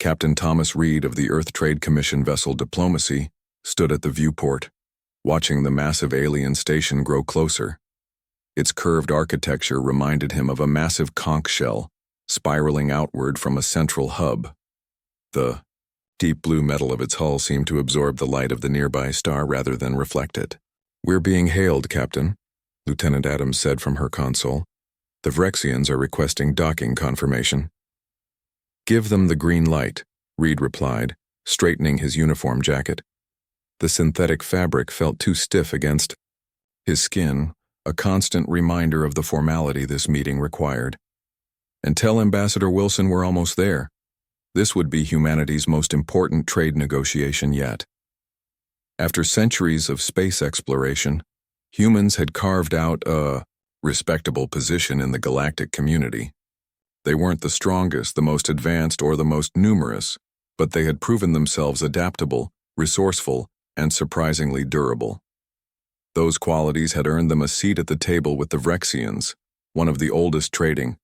Captain Thomas Reed of the Earth Trade Commission vessel Diplomacy stood at the viewport, watching the massive alien station grow closer. Its curved architecture reminded him of a massive conch shell, spiraling outward from a central hub. The deep blue metal of its hull seemed to absorb the light of the nearby star rather than reflect it. "We're being hailed, Captain," Lieutenant Adams said from her console. "The Vrexians are requesting docking confirmation." "Give them the green light," Reed replied, straightening his uniform jacket. The synthetic fabric felt too stiff against his skin, a constant reminder of the formality this meeting required. "And tell Ambassador Wilson we're almost there. This would be humanity's most important trade negotiation yet." After centuries of space exploration, humans had carved out a respectable position in the galactic community. They weren't the strongest, the most advanced, or the most numerous, but they had proven themselves adaptable, resourceful, and surprisingly durable. Those qualities had earned them a seat at the table with the Vrexians, one of the oldest trading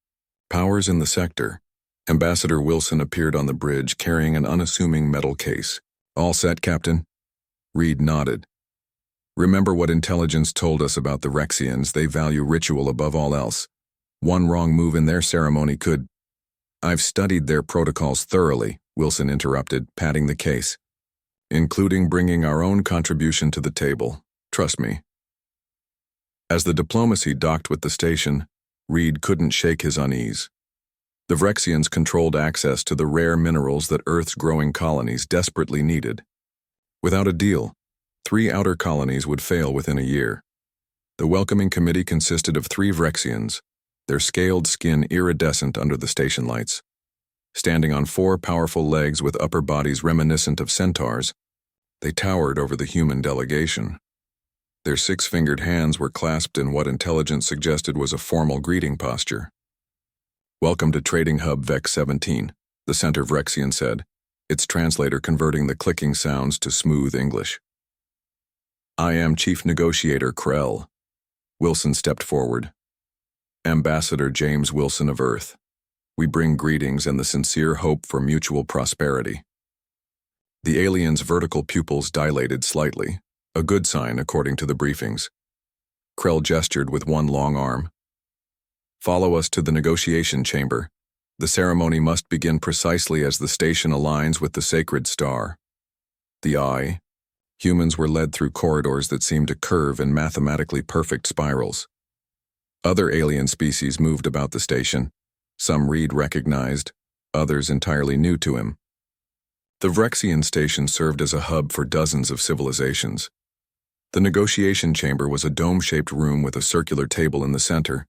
powers in the sector. Ambassador Wilson appeared on the bridge carrying an unassuming metal case. "All set, Captain?" Reed nodded. "Remember what intelligence told us about the Vrexians. They value ritual above all else. One wrong move in their ceremony could—" "I've studied their protocols thoroughly," Wilson interrupted, patting the case. "Including bringing our own contribution to the table. Trust me." As the Diplomacy docked with the station, Reed couldn't shake his unease. The Vrexians controlled access to the rare minerals that Earth's growing colonies desperately needed. Without a deal, 3 outer colonies would fail within a year. The welcoming committee consisted of 3 Vrexians, their scaled skin iridescent under the station lights. Standing on 4 powerful legs with upper bodies reminiscent of centaurs, they towered over the human delegation. Their 6-fingered hands were clasped in what intelligence suggested was a formal greeting posture. "Welcome to Trading Hub Vex 17, the Center Vrexian said, its translator converting the clicking sounds to smooth English. "I am Chief Negotiator Krell." Wilson stepped forward. "Ambassador James Wilson of Earth. We bring greetings and the sincere hope for mutual prosperity." The alien's vertical pupils dilated slightly, a good sign according to the briefings. Krell gestured with one long arm. "Follow us to the negotiation chamber. The ceremony must begin precisely as the station aligns with the sacred star." The eye. Humans were led through corridors that seemed to curve in mathematically perfect spirals. Other alien species moved about the station, some Reed recognized, others entirely new to him. The Vrexian station served as a hub for dozens of civilizations. The negotiation chamber was a dome-shaped room with a circular table in the center.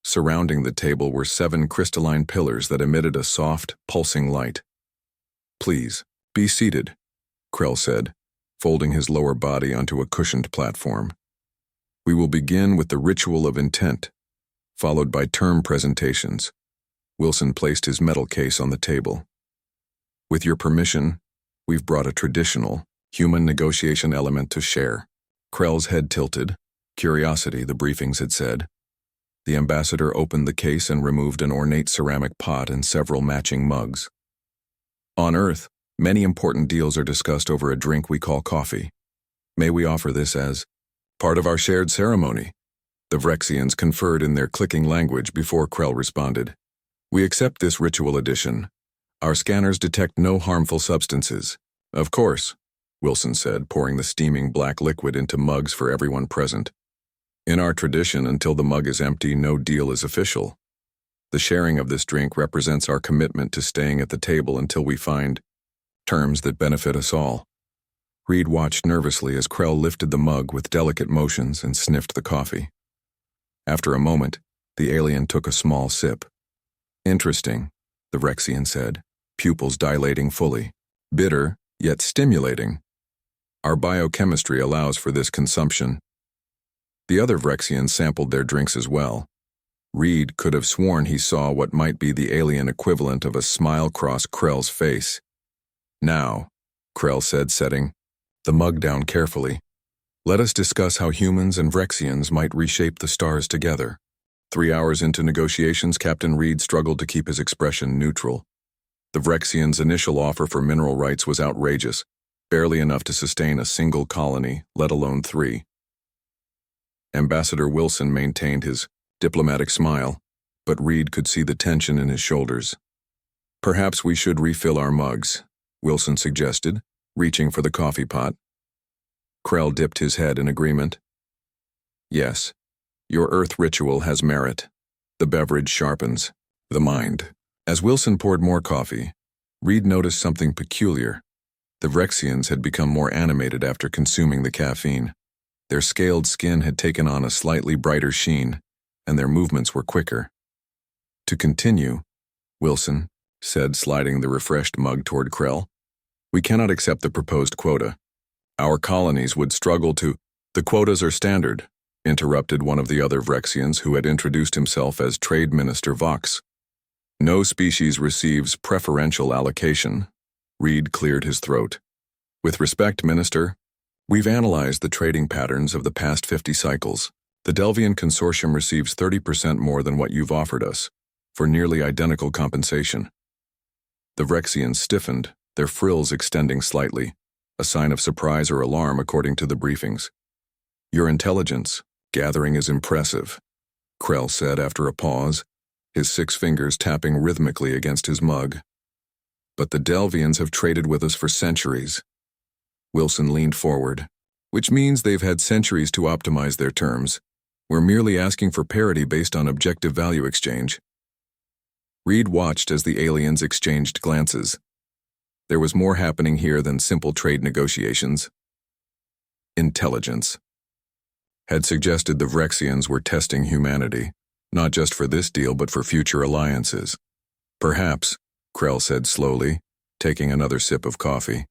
Surrounding the table were 7 crystalline pillars that emitted a soft, pulsing light. "Please, be seated," Krell said, folding his lower body onto a cushioned platform. "We will begin with the ritual of intent, followed by term presentations." Wilson placed his metal case on the table. "With your permission, we've brought a traditional, human negotiation element to share." Krell's head tilted. Curiosity, the briefings had said. The ambassador opened the case and removed an ornate ceramic pot and several matching mugs. "On Earth, many important deals are discussed over a drink we call coffee. May we offer this as part of our shared ceremony?" The Vrexians conferred in their clicking language before Krell responded. "We accept this ritual addition. Our scanners detect no harmful substances." "Of course," Wilson said, pouring the steaming black liquid into mugs for everyone present. "In our tradition, until the mug is empty, no deal is official. The sharing of this drink represents our commitment to staying at the table until we find terms that benefit us all." Reed watched nervously as Krell lifted the mug with delicate motions and sniffed the coffee. After a moment, the alien took a small sip. "Interesting," the Vrexian said, pupils dilating fully. "Bitter, yet stimulating. Our biochemistry allows for this consumption." The other Vrexians sampled their drinks as well. Reed could have sworn he saw what might be the alien equivalent of a smile across Krell's face. "Now," Krell said, setting the mug down carefully, "let us discuss how humans and Vrexians might reshape the stars together." 3 hours into negotiations, Captain Reed struggled to keep his expression neutral. The Vrexians' initial offer for mineral rights was outrageous, barely enough to sustain a single colony, let alone 3. Ambassador Wilson maintained his diplomatic smile, but Reed could see the tension in his shoulders. "Perhaps we should refill our mugs," Wilson suggested, reaching for the coffee pot. Krell dipped his head in agreement. "Yes, your Earth ritual has merit. The beverage sharpens the mind." As Wilson poured more coffee, Reed noticed something peculiar. The Vrexians had become more animated after consuming the caffeine. Their scaled skin had taken on a slightly brighter sheen, and their movements were quicker. "To continue," Wilson said, sliding the refreshed mug toward Krell, "we cannot accept the proposed quota. Our colonies would struggle to—" "The quotas are standard," interrupted one of the other Vrexians who had introduced himself as Trade Minister Vox. "No species receives preferential allocation." Reed cleared his throat. "With respect, Minister, we've analyzed the trading patterns of the past 50 cycles. The Delvian Consortium receives 30% more than what you've offered us, for nearly identical compensation." The Vrexians stiffened, their frills extending slightly, a sign of surprise or alarm according to the briefings. "Your intelligence gathering is impressive," Krell said after a pause, his 6 fingers tapping rhythmically against his mug. "But the Delvians have traded with us for centuries." Wilson leaned forward. "Which means they've had centuries to optimize their terms. We're merely asking for parity based on objective value exchange." Reed watched as the aliens exchanged glances. There was more happening here than simple trade negotiations. Intelligence had suggested the Vrexians were testing humanity, not just for this deal but for future alliances. "Perhaps," Krell said slowly, taking another sip of coffee,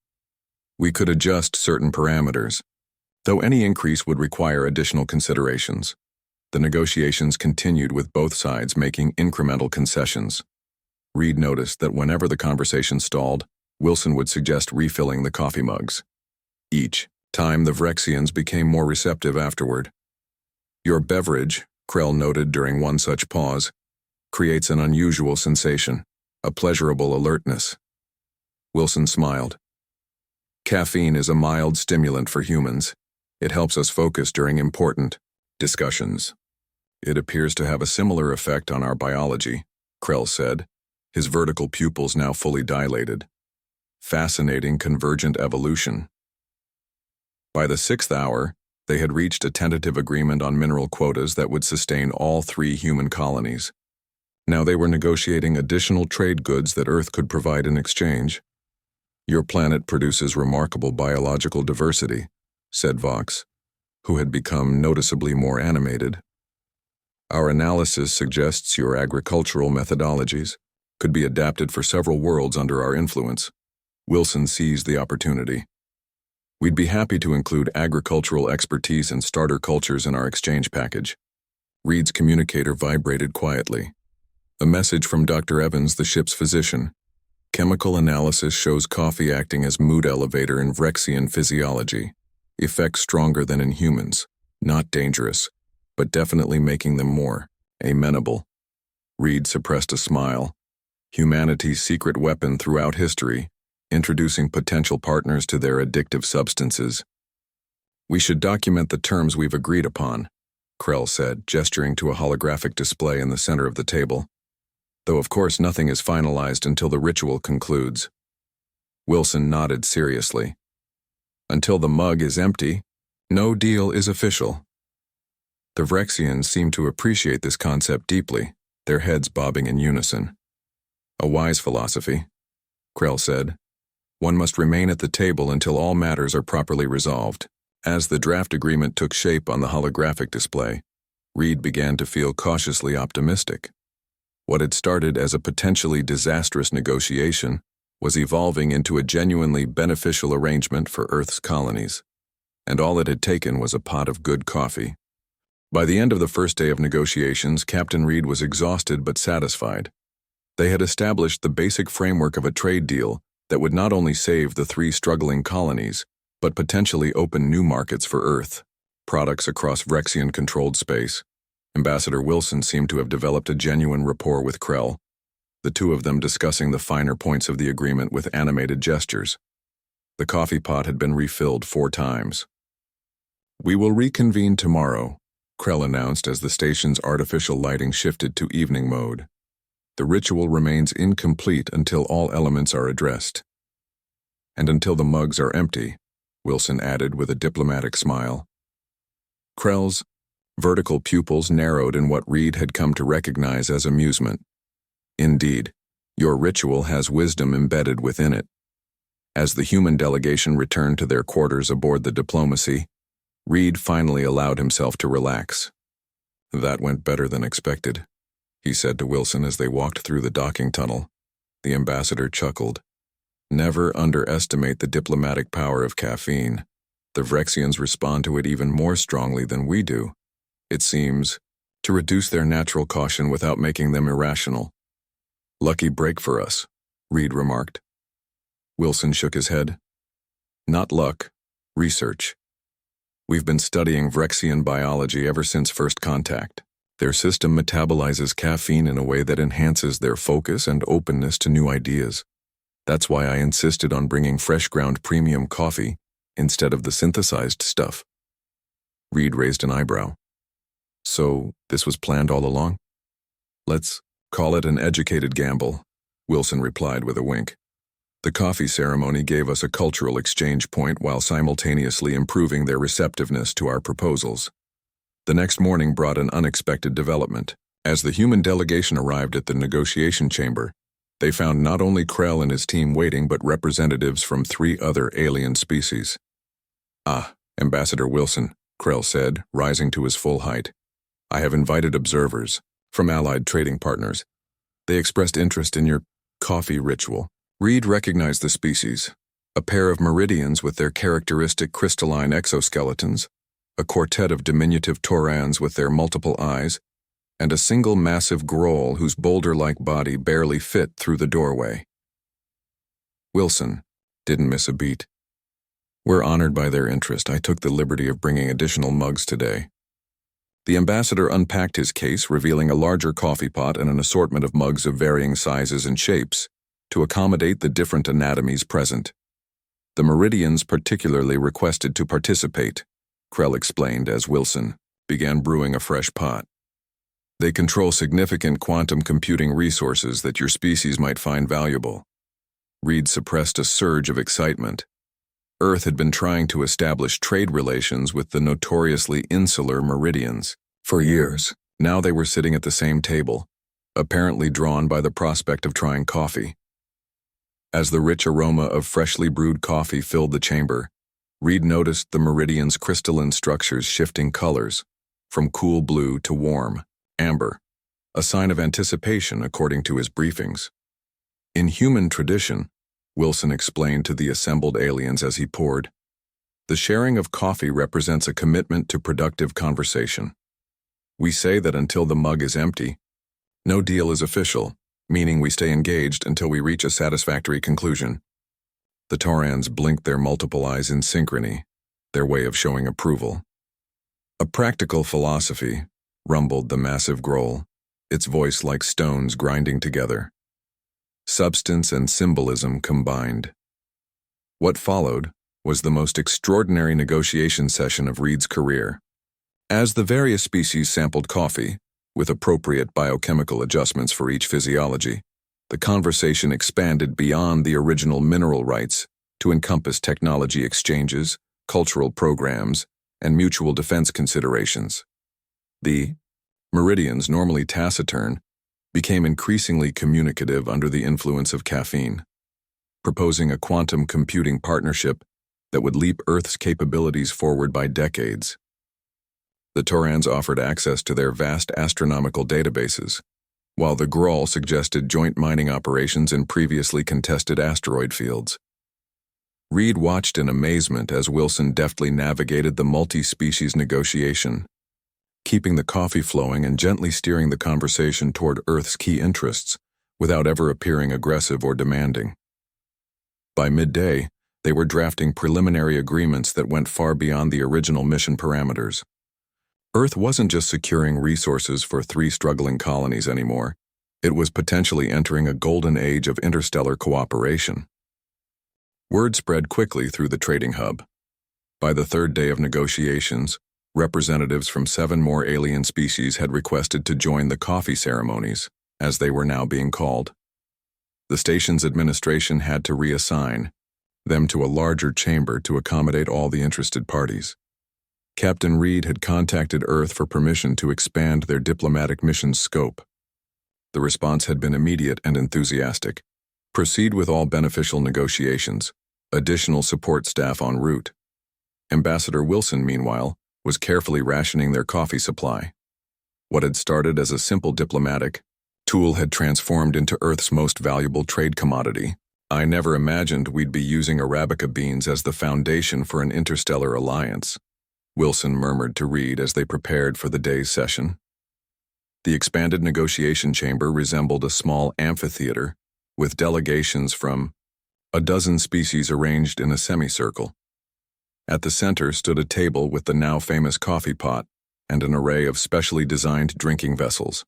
"we could adjust certain parameters, though any increase would require additional considerations." The negotiations continued with both sides making incremental concessions. Reed noticed that whenever the conversation stalled, Wilson would suggest refilling the coffee mugs. Each time the Vrexians became more receptive afterward. "Your beverage," Krell noted during one such pause, "creates an unusual sensation, a pleasurable alertness." Wilson smiled. "Caffeine is a mild stimulant for humans. It helps us focus during important discussions." "It appears to have a similar effect on our biology," Krell said, his vertical pupils now fully dilated. "Fascinating convergent evolution." By the 6th hour, they had reached a tentative agreement on mineral quotas that would sustain all 3 human colonies. Now they were negotiating additional trade goods that Earth could provide in exchange. "Your planet produces remarkable biological diversity," said Vox, who had become noticeably more animated. "Our analysis suggests your agricultural methodologies could be adapted for several worlds under our influence." Wilson seized the opportunity. "We'd be happy to include agricultural expertise and starter cultures in our exchange package." Reed's communicator vibrated quietly. "A message from Dr. Evans, the ship's physician. Chemical analysis shows coffee acting as mood elevator in Vrexian physiology. Effects stronger than in humans. Not dangerous, but definitely making them more amenable." Reed suppressed a smile. Humanity's secret weapon throughout history, introducing potential partners to their addictive substances. "We should document the terms we've agreed upon," Krell said, gesturing to a holographic display in the center of the table. "Though of course nothing is finalized until the ritual concludes." Wilson nodded seriously. "Until the mug is empty, no deal is official." The Vrexians seemed to appreciate this concept deeply, their heads bobbing in unison. "A wise philosophy," Krell said. "One must remain at the table until all matters are properly resolved." As the draft agreement took shape on the holographic display, Reed began to feel cautiously optimistic. What had started as a potentially disastrous negotiation was evolving into a genuinely beneficial arrangement for Earth's colonies. And all it had taken was a pot of good coffee. By the end of the first day of negotiations, Captain Reed was exhausted but satisfied. They had established the basic framework of a trade deal that would not only save the 3 struggling colonies, but potentially open new markets for Earth, products across Vrexian-controlled space. Ambassador Wilson seemed to have developed a genuine rapport with Krell. the two of them discussing the finer points of the agreement with animated gestures. The coffee pot had been refilled 4 times. "We will reconvene tomorrow," Krell announced as the station's artificial lighting shifted to evening mode. "The ritual remains incomplete until all elements are addressed." "And until the mugs are empty," Wilson added with a diplomatic smile. Krell's vertical pupils narrowed in what Reed had come to recognize as amusement. "Indeed, your ritual has wisdom embedded within it." As the human delegation returned to their quarters aboard the Diplomacy, Reed finally allowed himself to relax. "That went better than expected," he said to Wilson as they walked through the docking tunnel. The ambassador chuckled. "Never underestimate the diplomatic power of caffeine. The Vrexians respond to it even more strongly than we do. It seems to reduce their natural caution without making them irrational." "Lucky break for us," Reed remarked. Wilson shook his head. "Not luck, research. We've been studying Vrexian biology ever since first contact. Their system metabolizes caffeine in a way that enhances their focus and openness to new ideas. That's why I insisted on bringing fresh ground premium coffee instead of the synthesized stuff." Reed raised an eyebrow. "So, this was planned all along?" "Let's call it an educated gamble," Wilson replied with a wink. "The coffee ceremony gave us a cultural exchange point while simultaneously improving their receptiveness to our proposals. The next morning brought an unexpected development. As the human delegation arrived at the negotiation chamber, they found not only Krell and his team waiting but representatives from 3 other alien species. "Ah, Ambassador Wilson," Krell said, rising to his full height. "I have invited observers from allied trading partners. They expressed interest in your coffee ritual." Reed recognized the species, a pair of meridians with their characteristic crystalline exoskeletons, a quartet of diminutive taurans with their multiple eyes, and a single massive growl whose boulder-like body barely fit through the doorway. Wilson didn't miss a beat. "We're honored by their interest. I took the liberty of bringing additional mugs today." The ambassador unpacked his case, revealing a larger coffee pot and an assortment of mugs of varying sizes and shapes to accommodate the different anatomies present. "The Meridians particularly requested to participate," Krell explained as Wilson began brewing a fresh pot. "They control significant quantum computing resources that your species might find valuable." Reed suppressed a surge of excitement. Earth had been trying to establish trade relations with the notoriously insular Meridians for years. Now they were sitting at the same table, apparently drawn by the prospect of trying coffee. As the rich aroma of freshly brewed coffee filled the chamber, Reed noticed the Meridian's crystalline structures shifting colors, from cool blue to warm amber, a sign of anticipation according to his briefings. "In human tradition," Wilson explained to the assembled aliens as he poured, "the sharing of coffee represents a commitment to productive conversation. We say that until the mug is empty, no deal is official, meaning we stay engaged until we reach a satisfactory conclusion." The Taurans blinked their multiple eyes in synchrony, their way of showing approval. "A practical philosophy," rumbled the massive growl, its voice like stones grinding together. Substance and symbolism combined. What followed was the most extraordinary negotiation session of Reed's career. As the various species sampled coffee, with appropriate biochemical adjustments for each physiology, the conversation expanded beyond the original mineral rights to encompass technology exchanges, cultural programs, and mutual defense considerations. The Meridians, normally taciturn, became increasingly communicative under the influence of caffeine, proposing a quantum computing partnership that would leap Earth's capabilities forward by decades. The Taurans offered access to their vast astronomical databases, while the Grawl suggested joint mining operations in previously contested asteroid fields. Reed watched in amazement as Wilson deftly navigated the multi-species negotiation, keeping the coffee flowing and gently steering the conversation toward Earth's key interests without ever appearing aggressive or demanding. By midday, they were drafting preliminary agreements that went far beyond the original mission parameters. Earth wasn't just securing resources for 3 struggling colonies anymore. It was potentially entering a golden age of interstellar cooperation. Word spread quickly through the trading hub. By the third day of negotiations, representatives from 7 more alien species had requested to join the coffee ceremonies, as they were now being called. The station's administration had to reassign them to a larger chamber to accommodate all the interested parties. Captain Reed had contacted Earth for permission to expand their diplomatic mission's scope. The response had been immediate and enthusiastic. Proceed with all beneficial negotiations. Additional support staff en route. Ambassador Wilson, meanwhile, was carefully rationing their coffee supply. What had started as a simple diplomatic tool had transformed into Earth's most valuable trade commodity. I never imagined we'd be using Arabica beans as the foundation for an interstellar alliance, Wilson murmured to Reed as they prepared for the day's session. The expanded negotiation chamber resembled a small amphitheater, with delegations from a dozen species arranged in a semicircle. At the center stood a table with the now famous coffee pot and an array of specially designed drinking vessels.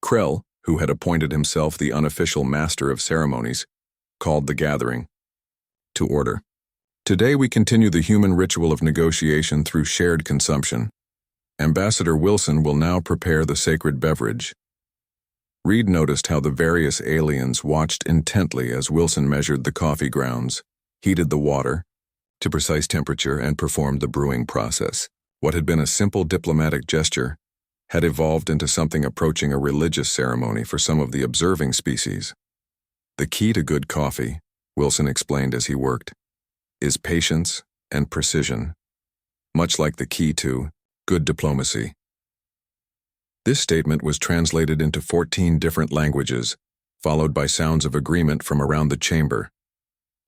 Krell, who had appointed himself the unofficial master of ceremonies, called the gathering to order. Today we continue the human ritual of negotiation through shared consumption. Ambassador Wilson will now prepare the sacred beverage. Reed noticed how the various aliens watched intently as Wilson measured the coffee grounds, heated the water to precise temperature, and performed the brewing process. What had been a simple diplomatic gesture had evolved into something approaching a religious ceremony for some of the observing species. The key to good coffee, Wilson explained as he worked, is patience and precision, much like the key to good diplomacy. This statement was translated into 14 different languages, followed by sounds of agreement from around the chamber.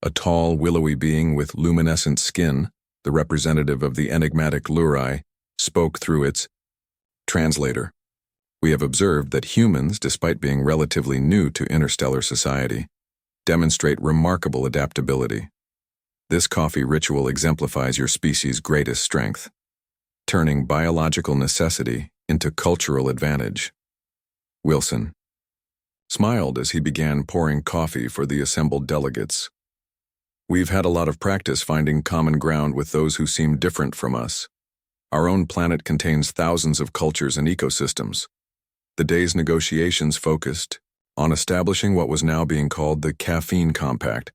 A tall, willowy being with luminescent skin, the representative of the enigmatic Lurai, spoke through its translator. We have observed that humans, despite being relatively new to interstellar society, demonstrate remarkable adaptability. This coffee ritual exemplifies your species' greatest strength, turning biological necessity into cultural advantage. Wilson smiled as he began pouring coffee for the assembled delegates. We've had a lot of practice finding common ground with those who seem different from us. Our own planet contains thousands of cultures and ecosystems. The day's negotiations focused on establishing what was now being called the Caffeine Compact,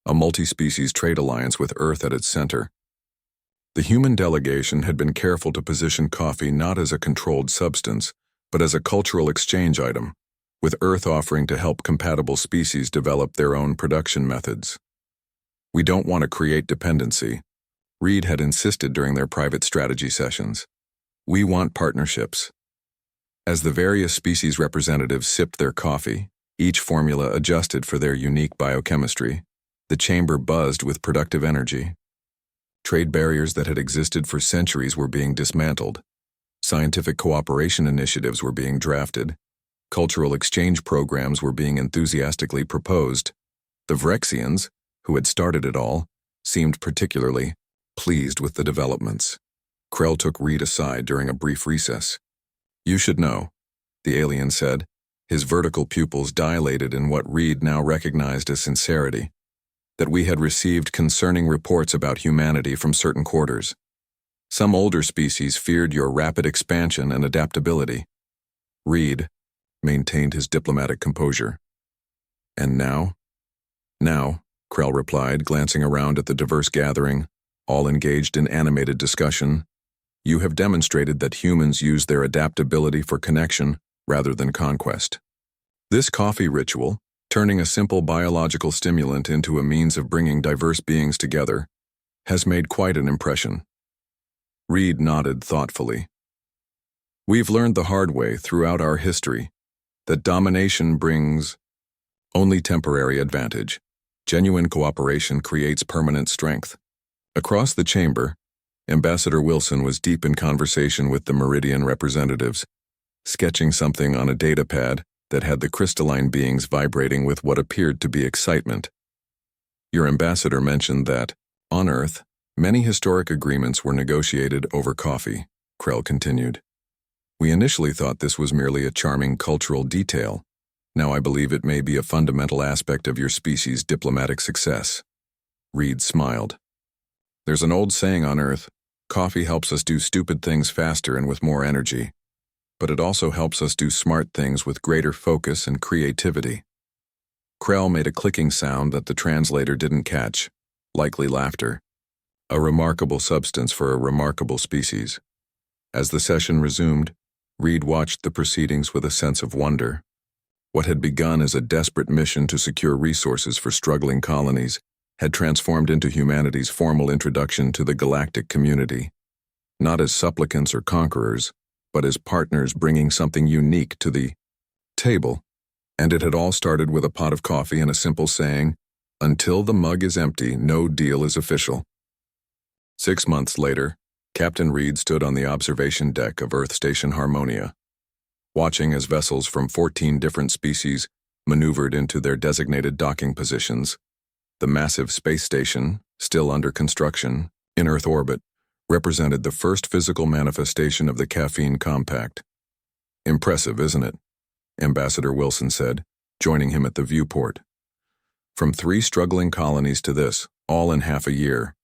a multi-species trade alliance with Earth at its center. The human delegation had been careful to position coffee not as a controlled substance, but as a cultural exchange item, with Earth offering to help compatible species develop their own production methods. We don't want to create dependency, Reed had insisted during their private strategy sessions. We want partnerships. As the various species representatives sipped their coffee, each formula adjusted for their unique biochemistry, the chamber buzzed with productive energy. Trade barriers that had existed for centuries were being dismantled. Scientific cooperation initiatives were being drafted. Cultural exchange programs were being enthusiastically proposed. The Vrexians, who had started it all, seemed particularly pleased with the developments. Krell took Reed aside during a brief recess. You should know, the alien said, his vertical pupils dilated in what Reed now recognized as sincerity, that we had received concerning reports about humanity from certain quarters. Some older species feared your rapid expansion and adaptability. Reed maintained his diplomatic composure. And now? Now, Krell replied, glancing around at the diverse gathering, all engaged in animated discussion. You have demonstrated that humans use their adaptability for connection rather than conquest. This coffee ritual, turning a simple biological stimulant into a means of bringing diverse beings together, has made quite an impression. Reed nodded thoughtfully. We've learned the hard way throughout our history that domination brings only temporary advantage. Genuine cooperation creates permanent strength. Across the chamber, Ambassador Wilson was deep in conversation with the Meridian representatives, sketching something on a datapad that had the crystalline beings vibrating with what appeared to be excitement. Your ambassador mentioned that, on Earth, many historic agreements were negotiated over coffee, Krell continued. We initially thought this was merely a charming cultural detail, Now I believe it may be a fundamental aspect of your species' diplomatic success." Reed smiled. "There's an old saying on Earth, coffee helps us do stupid things faster and with more energy, but it also helps us do smart things with greater focus and creativity." Krell made a clicking sound that the translator didn't catch, likely laughter. A remarkable substance for a remarkable species. As the session resumed, Reed watched the proceedings with a sense of wonder. What had begun as a desperate mission to secure resources for struggling colonies had transformed into humanity's formal introduction to the galactic community, not as supplicants or conquerors, but as partners bringing something unique to the table. And it had all started with a pot of coffee and a simple saying, "Until the mug is empty, no deal is official." 6 months later, Captain Reed stood on the observation deck of Earth Station Harmonia, watching as vessels from 14 different species maneuvered into their designated docking positions. The massive space station, still under construction, in Earth orbit, represented the first physical manifestation of the caffeine compact. "Impressive, isn't it?" Ambassador Wilson said, joining him at the viewport. "From 3 struggling colonies to this, all in half a year."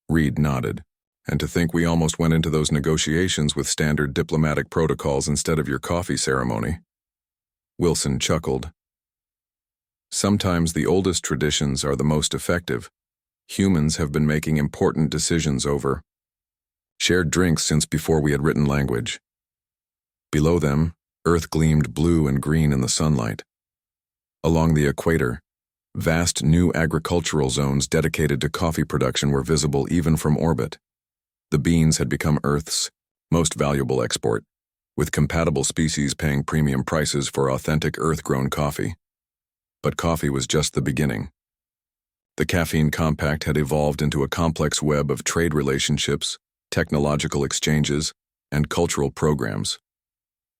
Reed nodded. "And to think we almost went into those negotiations with standard diplomatic protocols instead of your coffee ceremony." Wilson chuckled. "Sometimes the oldest traditions are the most effective. Humans have been making important decisions over shared drinks since before we had written language." Below them, Earth gleamed blue and green in the sunlight. Along the equator, vast new agricultural zones dedicated to coffee production were visible even from orbit. The beans had become Earth's most valuable export, with compatible species paying premium prices for authentic Earth-grown coffee. But coffee was just the beginning. The caffeine compact had evolved into a complex web of trade relationships, technological exchanges, and cultural programs.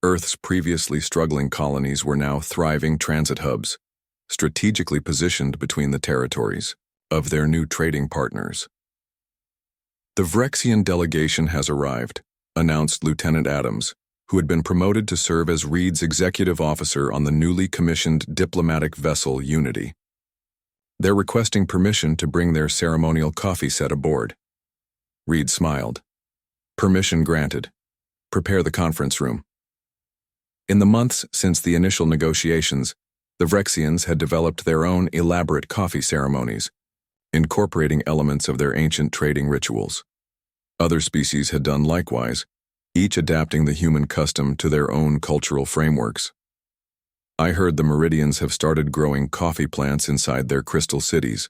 Earth's previously struggling colonies were now thriving transit hubs, strategically positioned between the territories of their new trading partners. "The Vrexian delegation has arrived," announced Lieutenant Adams, who had been promoted to serve as Reed's executive officer on the newly commissioned diplomatic vessel Unity. "They're requesting permission to bring their ceremonial coffee set aboard." Reed smiled. "Permission granted. Prepare the conference room." In the months since the initial negotiations, the Vrexians had developed their own elaborate coffee ceremonies, incorporating elements of their ancient trading rituals. Other species had done likewise, each adapting the human custom to their own cultural frameworks. "I heard the Meridians have started growing coffee plants inside their crystal cities,"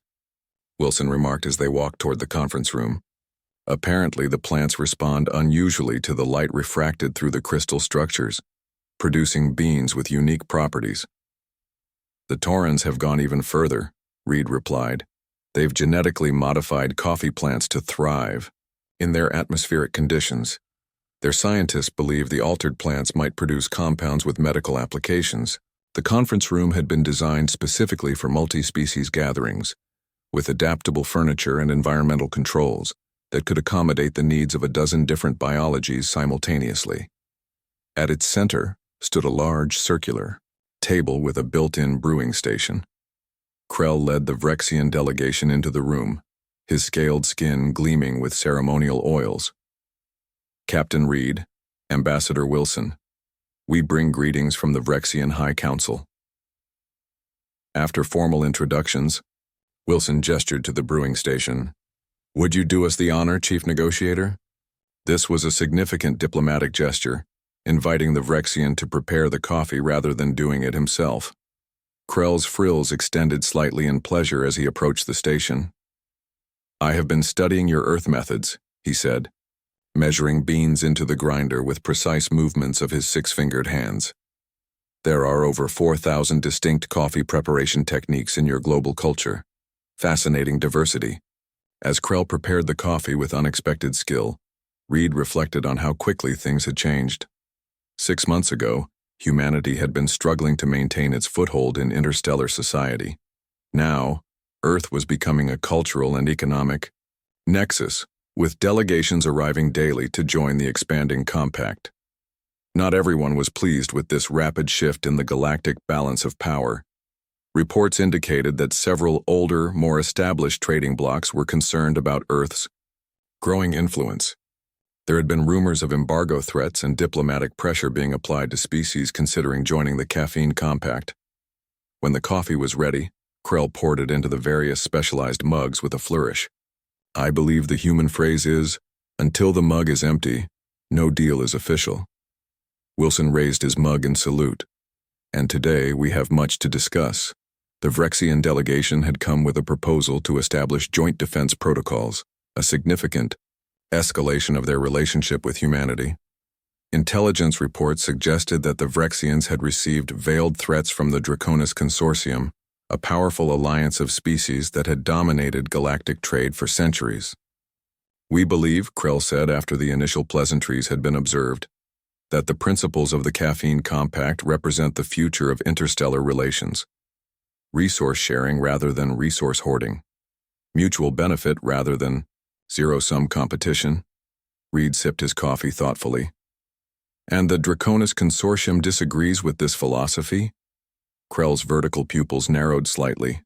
Wilson remarked as they walked toward the conference room. "Apparently the plants respond unusually to the light refracted through the crystal structures, producing beans with unique properties." "The Taurans have gone even further," Reed replied. "They've genetically modified coffee plants to thrive in their atmospheric conditions. Their scientists believe the altered plants might produce compounds with medical applications." The conference room had been designed specifically for multi-species gatherings, with adaptable furniture and environmental controls that could accommodate the needs of a dozen different biologies simultaneously. At its center stood a large circular table with a built-in brewing station. Krell led the Vrexian delegation into the room, his scaled skin gleaming with ceremonial oils. "Captain Reed, Ambassador Wilson, we bring greetings from the Vrexian High Council." After formal introductions, Wilson gestured to the brewing station. "Would you do us the honor, Chief Negotiator?" This was a significant diplomatic gesture, inviting the Vrexian to prepare the coffee rather than doing it himself. Krell's frills extended slightly in pleasure as he approached the station. "I have been studying your Earth methods," he said, measuring beans into the grinder with precise movements of his 6-fingered hands. "There are over 4,000 distinct coffee preparation techniques in your global culture. Fascinating diversity." As Krell prepared the coffee with unexpected skill, Reed reflected on how quickly things had changed. 6 months ago, humanity had been struggling to maintain its foothold in interstellar society. Now, Earth was becoming a cultural and economic nexus, with delegations arriving daily to join the expanding compact. Not everyone was pleased with this rapid shift in the galactic balance of power. Reports indicated that several older, more established trading blocs were concerned about Earth's growing influence. There had been rumors of embargo threats and diplomatic pressure being applied to species considering joining the Caffeine Compact. When the coffee was ready, Krell poured it into the various specialized mugs with a flourish. I believe the human phrase is, "Until the mug is empty, no deal is official." Wilson raised his mug in salute. And today we have much to discuss. The Vrexian delegation had come with a proposal to establish joint defense protocols, a significant escalation of their relationship with humanity. Intelligence reports suggested that the Vrexians had received veiled threats from the Draconis Consortium, a powerful alliance of species that had dominated galactic trade for centuries. We believe, Krell said after the initial pleasantries had been observed, that the principles of the Caffeine Compact represent the future of interstellar relations. Resource sharing rather than resource hoarding. Mutual benefit rather than zero-sum competition. Reed sipped his coffee thoughtfully. And the Draconis Consortium disagrees with this philosophy? Krell's vertical pupils narrowed slightly.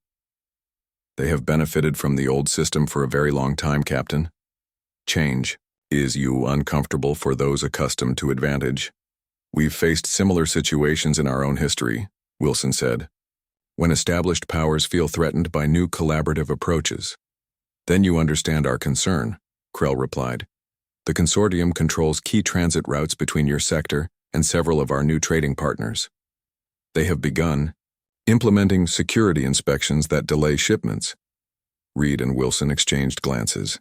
They have benefited from the old system for a very long time, Captain. Change is you uncomfortable for those accustomed to advantage. We've faced similar situations in our own history, Wilson said. When established powers feel threatened by new collaborative approaches. Then you understand our concern, Krell replied. The consortium controls key transit routes between your sector and several of our new trading partners. They have begun implementing security inspections that delay shipments. Reed and Wilson exchanged glances.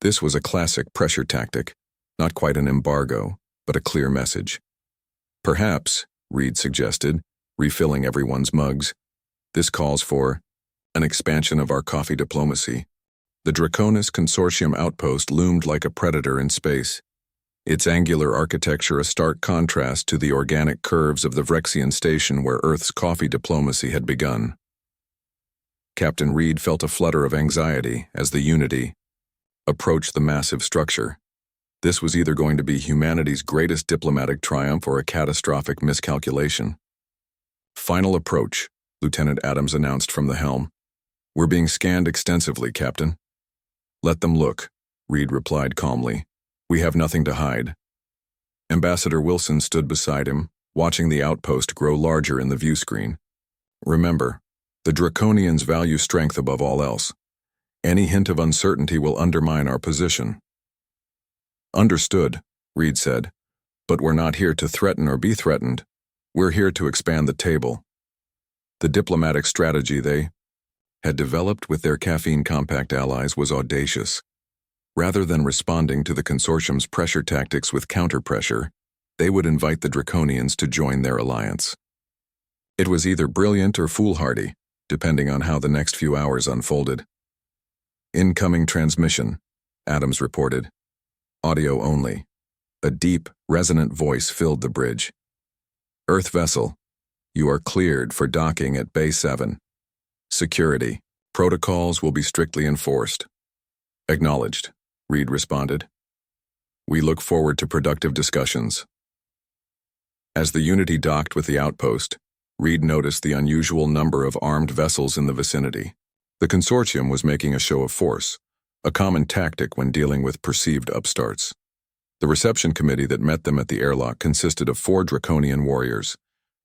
This was a classic pressure tactic, not quite an embargo, but a clear message. Perhaps, Reed suggested, refilling everyone's mugs, this calls for an expansion of our coffee diplomacy. The Draconis Consortium outpost loomed like a predator in space, its angular architecture a stark contrast to the organic curves of the Vrexian station where Earth's coffee diplomacy had begun. Captain Reed felt a flutter of anxiety as the Unity approached the massive structure. This was either going to be humanity's greatest diplomatic triumph or a catastrophic miscalculation. Final approach, Lieutenant Adams announced from the helm. We're being scanned extensively, Captain. Let them look, Reed replied calmly. We have nothing to hide. Ambassador Wilson stood beside him, watching the outpost grow larger in the view screen. Remember, the Draconians value strength above all else. Any hint of uncertainty will undermine our position. Understood, Reed said. But we're not here to threaten or be threatened. We're here to expand the table. The diplomatic strategy they had developed with their Caffeine Compact allies was audacious. Rather than responding to the consortium's pressure tactics with counter-pressure, they would invite the Draconians to join their alliance. It was either brilliant or foolhardy, depending on how the next few hours unfolded. Incoming transmission, Adams reported. Audio only. A deep, resonant voice filled the bridge. Earth vessel, you are cleared for docking at Bay 7. Security. Protocols will be strictly enforced. Acknowledged, Reed responded. We look forward to productive discussions. As the Unity docked with the outpost, Reed noticed the unusual number of armed vessels in the vicinity. The consortium was making a show of force, a common tactic when dealing with perceived upstarts. The reception committee that met them at the airlock consisted of 4 Draconian warriors,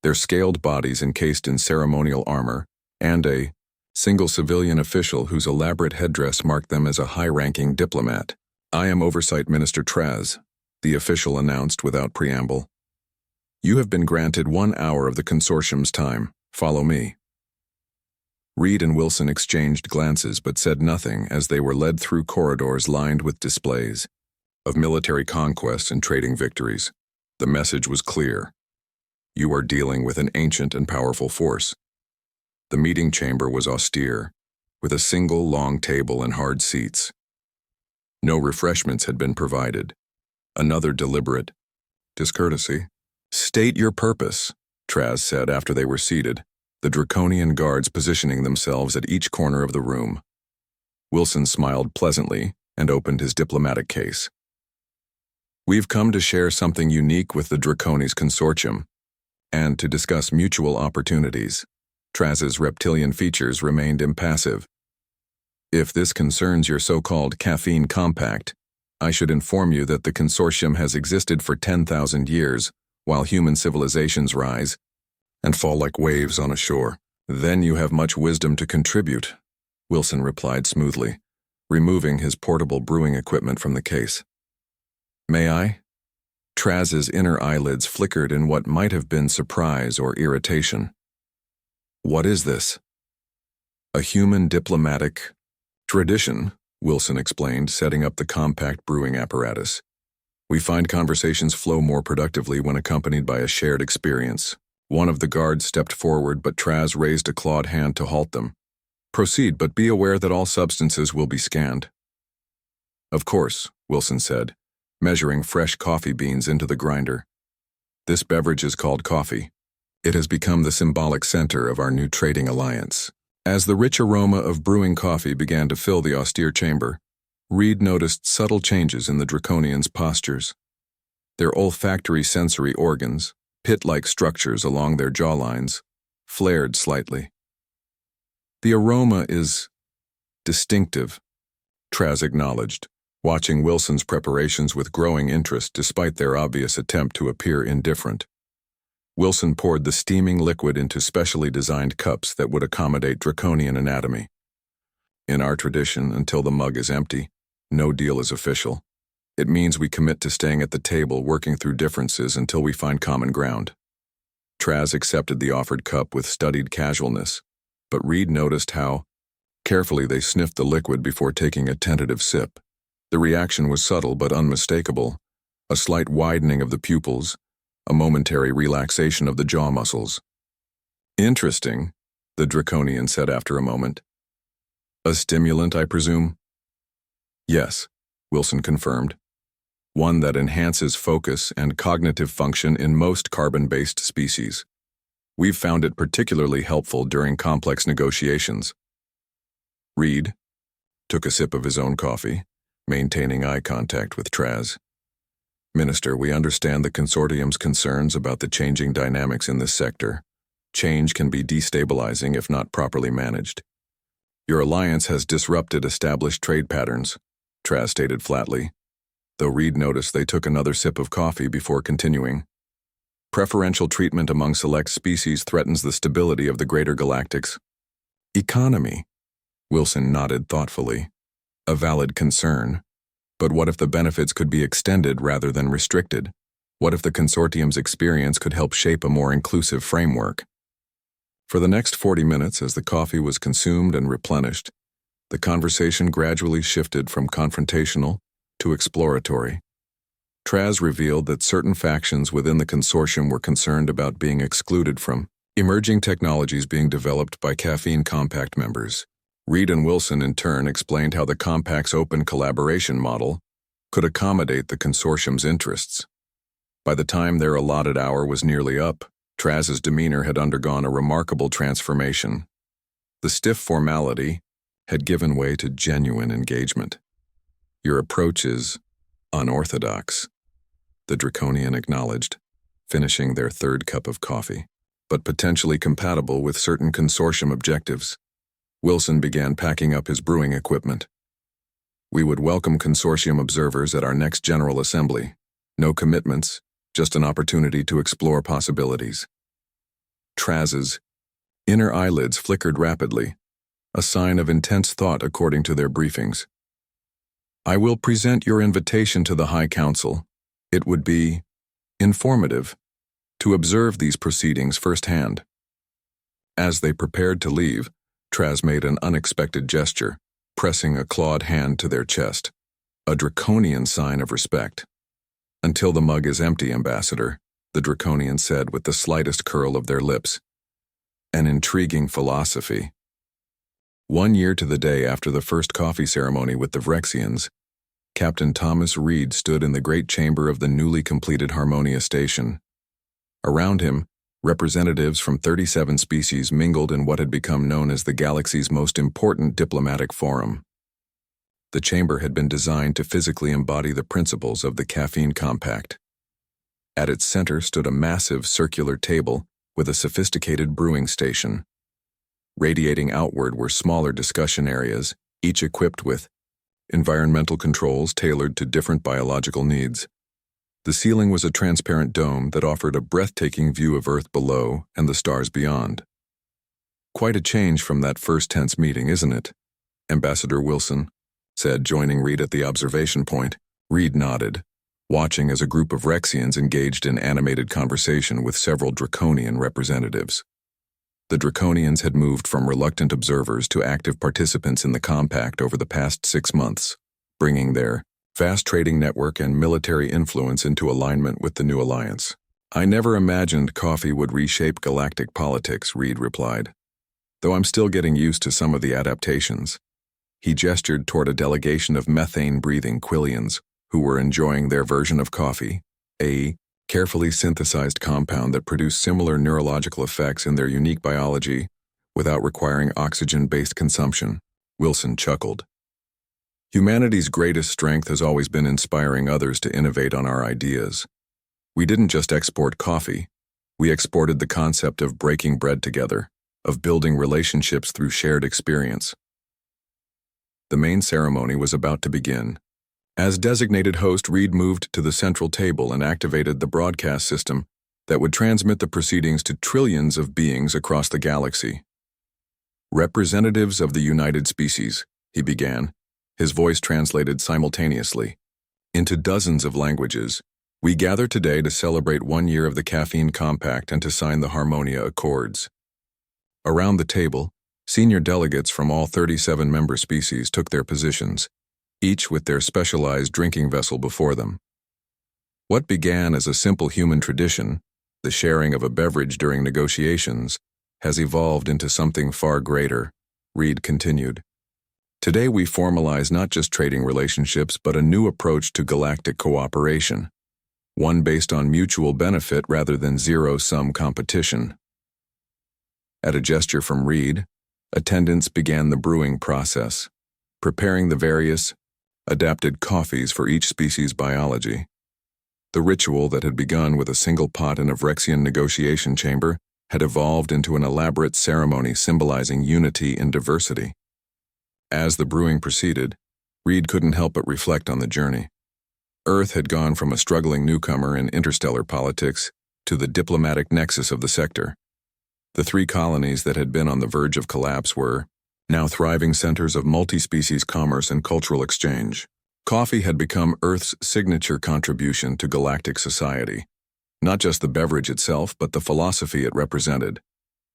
their scaled bodies encased in ceremonial armor, and a single civilian official whose elaborate headdress marked them as a high-ranking diplomat. I am Oversight Minister Traz, the official announced without preamble. You have been granted 1 hour of the consortium's time. Follow me. Reed and Wilson exchanged glances but said nothing as they were led through corridors lined with displays of military conquests and trading victories. The message was clear. You are dealing with an ancient and powerful force. The meeting chamber was austere, with a single long table and hard seats. No refreshments had been provided. Another deliberate discourtesy. State your purpose, Traz said after they were seated, the Draconian guards positioning themselves at each corner of the room. Wilson smiled pleasantly and opened his diplomatic case. We've come to share something unique with the Draconis Consortium, and to discuss mutual opportunities. Traz's reptilian features remained impassive. If this concerns your so-called caffeine compact, I should inform you that the consortium has existed for 10,000 years, while human civilizations rise and fall like waves on a shore. Then you have much wisdom to contribute, Wilson replied smoothly, removing his portable brewing equipment from the case. May I? Traz's inner eyelids flickered in what might have been surprise or irritation. What is this? A human diplomatic tradition, Wilson explained, setting up the compact brewing apparatus. We find conversations flow more productively when accompanied by a shared experience. One of the guards stepped forward, but Traz raised a clawed hand to halt them. Proceed, but be aware that all substances will be scanned. Of course, Wilson said, measuring fresh coffee beans into the grinder. This beverage is called coffee. It has become the symbolic center of our new trading alliance. As the rich aroma of brewing coffee began to fill the austere chamber, Reed noticed subtle changes in the Draconians' postures. Their olfactory sensory organs, pit-like structures along their jawlines, flared slightly. The aroma is distinctive, Traz acknowledged, watching Wilson's preparations with growing interest despite their obvious attempt to appear indifferent. Wilson poured the steaming liquid into specially designed cups that would accommodate draconian anatomy. In our tradition, until the mug is empty, no deal is official. It means we commit to staying at the table, working through differences until we find common ground. Traz accepted the offered cup with studied casualness, but Reed noticed how carefully they sniffed the liquid before taking a tentative sip. The reaction was subtle but unmistakable, a slight widening of the pupils, a momentary relaxation of the jaw muscles. Interesting, the Draconian said after a moment. A stimulant, I presume? Yes, Wilson confirmed. One that enhances focus and cognitive function in most carbon-based species. We've found it particularly helpful during complex negotiations. Reed took a sip of his own coffee, maintaining eye contact with Traz. Minister, we understand the consortium's concerns about the changing dynamics in this sector. Change can be destabilizing if not properly managed. Your alliance has disrupted established trade patterns, Traz stated flatly, though Reed noticed they took another sip of coffee before continuing. Preferential treatment among select species threatens the stability of the greater galactic's economy. Wilson nodded thoughtfully. A valid concern. But what if the benefits could be extended rather than restricted? What if the consortium's experience could help shape a more inclusive framework? For the next 40 minutes, as the coffee was consumed and replenished, the conversation gradually shifted from confrontational to exploratory. Traz revealed that certain factions within the consortium were concerned about being excluded from emerging technologies being developed by caffeine compact members. Reed and Wilson in turn explained how the compact's open collaboration model could accommodate the consortium's interests. By the time their allotted hour was nearly up, Traz's demeanor had undergone a remarkable transformation. The stiff formality had given way to genuine engagement. Your approach is unorthodox, the Draconian acknowledged, finishing their third cup of coffee, but potentially compatible with certain consortium objectives. Wilson began packing up his brewing equipment. We would welcome consortium observers at our next General Assembly. No commitments, just an opportunity to explore possibilities. Traz's inner eyelids flickered rapidly, a sign of intense thought according to their briefings. I will present your invitation to the High Council. It would be informative to observe these proceedings firsthand. As they prepared to leave, Traz made an unexpected gesture, pressing a clawed hand to their chest, a draconian sign of respect. Until the mug is empty, Ambassador, the Draconian said with the slightest curl of their lips. An intriguing philosophy. 1 year to the day after the first coffee ceremony with the Vrexians, Captain Thomas Reed stood in the great chamber of the newly completed Harmonia Station. Around him, representatives from 37 species mingled in what had become known as the galaxy's most important diplomatic forum. The chamber had been designed to physically embody the principles of the caffeine compact. At its center stood a massive circular table with a sophisticated brewing station. Radiating outward were smaller discussion areas, each equipped with environmental controls tailored to different biological needs. The ceiling was a transparent dome that offered a breathtaking view of Earth below and the stars beyond. "Quite a change from that first tense meeting, isn't it?" Ambassador Wilson said, joining Reed at the observation point. Reed nodded, watching as a group of Rexians engaged in animated conversation with several Draconian representatives. The Draconians had moved from reluctant observers to active participants in the compact over the past 6 months, bringing their vast trading network and military influence into alignment with the new alliance. "I never imagined coffee would reshape galactic politics," Reed replied, "though I'm still getting used to some of the adaptations." He gestured toward a delegation of methane-breathing Quillians who were enjoying their version of coffee, a carefully synthesized compound that produced similar neurological effects in their unique biology without requiring oxygen-based consumption. Wilson chuckled. "Humanity's greatest strength has always been inspiring others to innovate on our ideas. We didn't just export coffee, we exported the concept of breaking bread together, of building relationships through shared experience." The main ceremony was about to begin. As designated host, Reed moved to the central table and activated the broadcast system that would transmit the proceedings to trillions of beings across the galaxy. "Representatives of the United Species," he began, his voice translated simultaneously into dozens of languages, "we gather today to celebrate 1 year of the Caffeine Compact and to sign the Harmonia Accords." Around the table, senior delegates from all 37 member species took their positions, each with their specialized drinking vessel before them. What began as a simple human tradition, the sharing of a beverage during negotiations, has evolved into something far greater, Reed continued. "Today we formalize not just trading relationships but a new approach to galactic cooperation, one based on mutual benefit rather than zero-sum competition." At a gesture from Reed, attendants began the brewing process, preparing the various adapted coffees for each species' biology. The ritual that had begun with a single pot in a Vrexian negotiation chamber had evolved into an elaborate ceremony symbolizing unity in diversity. As the brewing proceeded, Reed couldn't help but reflect on the journey. Earth had gone from a struggling newcomer in interstellar politics to the diplomatic nexus of the sector. The 3 colonies that had been on the verge of collapse were now thriving centers of multi-species commerce and cultural exchange. Coffee had become Earth's signature contribution to galactic society. Not just the beverage itself, but the philosophy it represented.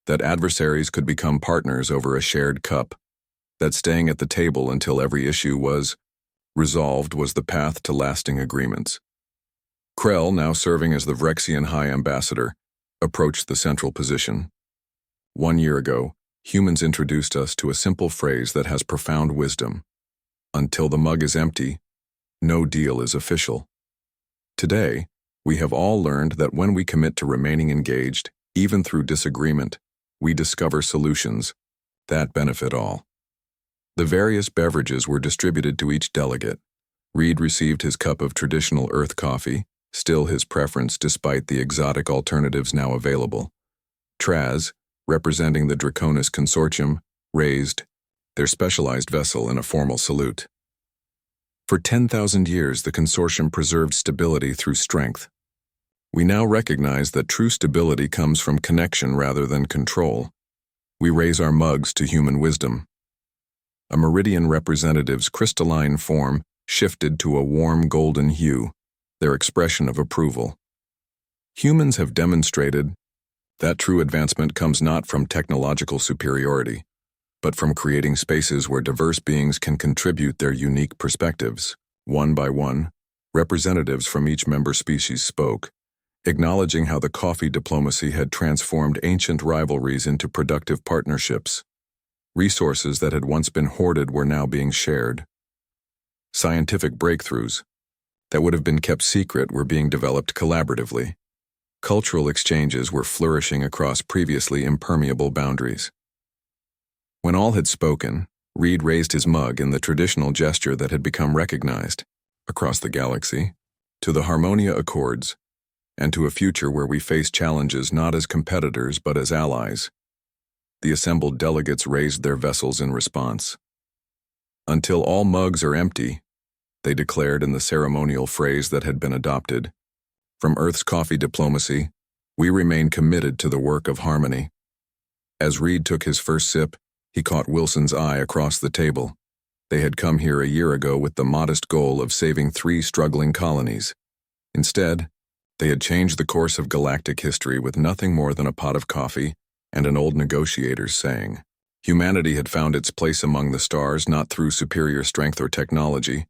That adversaries could become partners over a shared cup. That staying at the table until every issue was resolved was the path to lasting agreements. Krell, now serving as the Vrexian High Ambassador, approached the central position. 1 year ago, humans introduced us to a simple phrase that has profound wisdom. Until the mug is empty, no deal is official. Today, we have all learned that when we commit to remaining engaged, even through disagreement, we discover solutions that benefit all. The various beverages were distributed to each delegate. Reed received his cup of traditional Earth coffee, still his preference despite the exotic alternatives now available. Traz, representing the Draconis Consortium, raised their specialized vessel in a formal salute. For 10,000 years, the consortium preserved stability through strength. We now recognize that true stability comes from connection rather than control. We raise our mugs to human wisdom. A Meridian representative's crystalline form shifted to a warm golden hue, their expression of approval. Humans have demonstrated that true advancement comes not from technological superiority, but from creating spaces where diverse beings can contribute their unique perspectives. One by one, representatives from each member species spoke, acknowledging how the coffee diplomacy had transformed ancient rivalries into productive partnerships. Resources that had once been hoarded were now being shared. Scientific breakthroughs that would have been kept secret were being developed collaboratively. Cultural exchanges were flourishing across previously impermeable boundaries. When all had spoken, Reed raised his mug in the traditional gesture that had become recognized across the galaxy, to the Harmonia Accords, and to a future where we face challenges not as competitors but as allies. The assembled delegates raised their vessels in response. "Until all mugs are empty," they declared in the ceremonial phrase that had been adopted. "From Earth's coffee diplomacy, we remain committed to the work of harmony." As Reed took his first sip, he caught Wilson's eye across the table. They had come here a year ago with the modest goal of saving 3 struggling colonies. Instead, they had changed the course of galactic history with nothing more than a pot of coffee and an old negotiator's saying. Humanity had found its place among the stars not through superior strength or technology,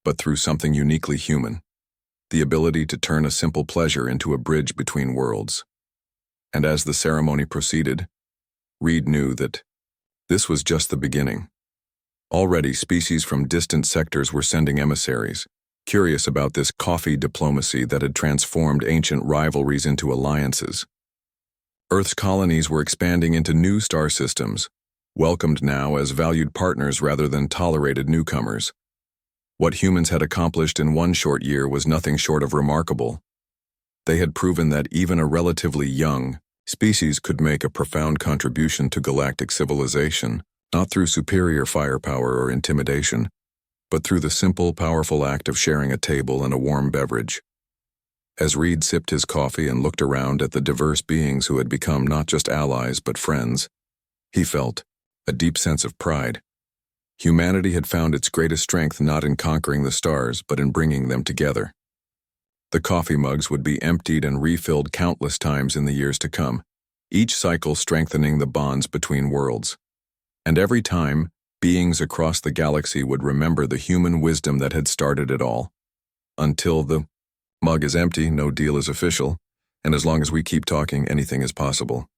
but through something uniquely human: the ability to turn a simple pleasure into a bridge between worlds. And as the ceremony proceeded, Reed knew that this was just the beginning. Already, species from distant sectors were sending emissaries, curious about this coffee diplomacy that had transformed ancient rivalries into alliances. Earth's colonies were expanding into new star systems, welcomed now as valued partners rather than tolerated newcomers. What humans had accomplished in one short year was nothing short of remarkable. They had proven that even a relatively young species could make a profound contribution to galactic civilization, not through superior firepower or intimidation, but through the simple, powerful act of sharing a table and a warm beverage. As Reed sipped his coffee and looked around at the diverse beings who had become not just allies but friends, he felt a deep sense of pride. Humanity had found its greatest strength not in conquering the stars, but in bringing them together. The coffee mugs would be emptied and refilled countless times in the years to come, each cycle strengthening the bonds between worlds. And every time, beings across the galaxy would remember the human wisdom that had started it all. Until the mug is empty, no deal is official, and as long as we keep talking, anything is possible.